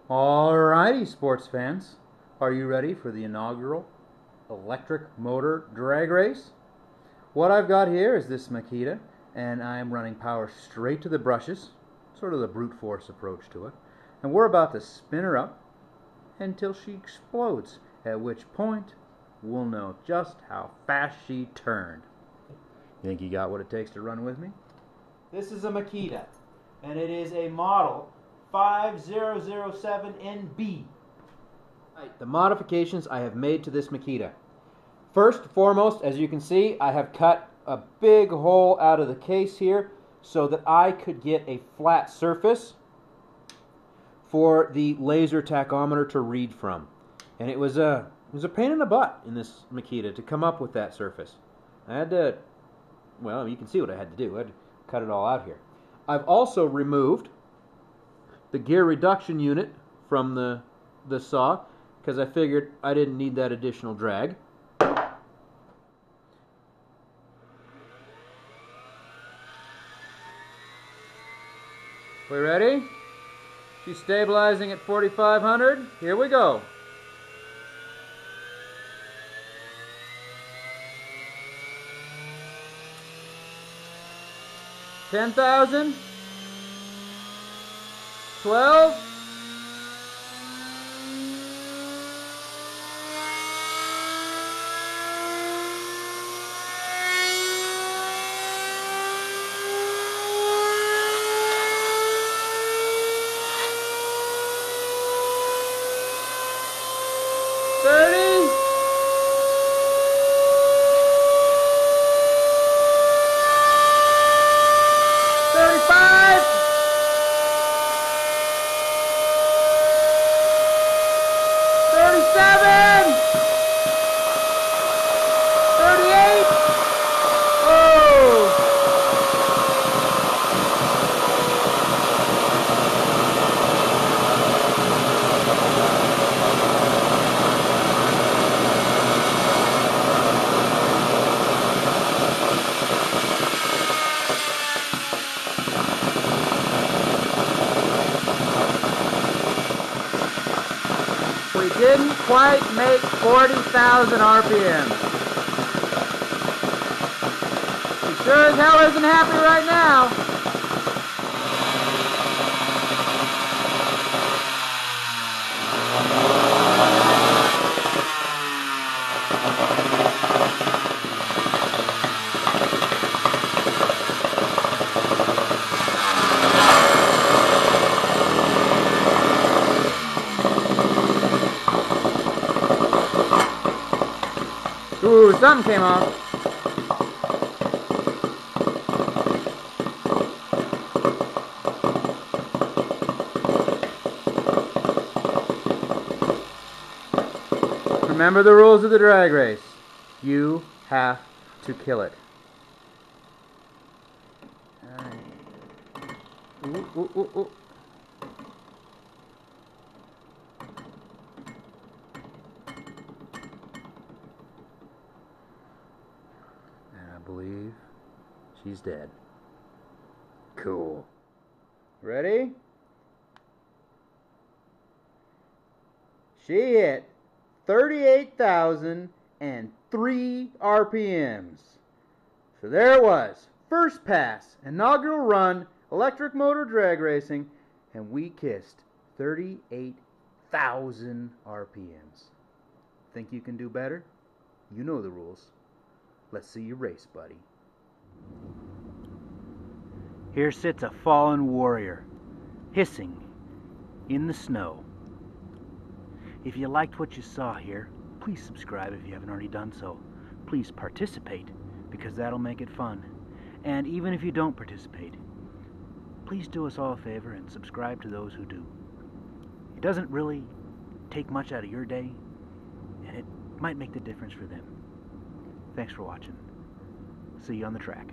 Alrighty, sports fans. Are you ready for the inaugural electric motor drag race? What I've got here is this Makita, and I'm running power straight to the brushes, sort of the brute force approach to it. And we're about to spin her up until she explodes, at which point we'll know just how fast she turned. You think you got what it takes to run with me? This is a Makita, and it is a model 5007NB. Right, the modifications I have made to this Makita. First and foremost, as you can see, I have cut a big hole out of the case here so that I could get a flat surface for the laser tachometer to read from. And it was a pain in the butt in this Makita to come up with that surface. I had to, well, you can see what I had to do. I had to cut it all out here. I've also removed the gear reduction unit from the saw because I figured I didn't need that additional drag. We ready? She's stabilizing at 4,500. Here we go. $10,000, 12, 30, 35, 37, 38. Oh! We didn't quite make 40,000 RPM. He sure as hell isn't happy right now. Ooh, something came off. Remember the rules of the drag race. You have to kill it. Ooh, ooh, ooh, ooh. I believe she's dead. Cool. Ready? She hit 38,003 RPMs. So there it was. First pass, inaugural run, electric motor drag racing, and we kissed 38,000 RPMs. Think you can do better? You know the rules. Let's see you race, buddy. Here sits a fallen warrior, hissing in the snow. If you liked what you saw here, please subscribe if you haven't already done so. Please participate, because that'll make it fun. And even if you don't participate, please do us all a favor and subscribe to those who do. It doesn't really take much out of your day, and it might make the difference for them. Thanks for watching. See you on the track.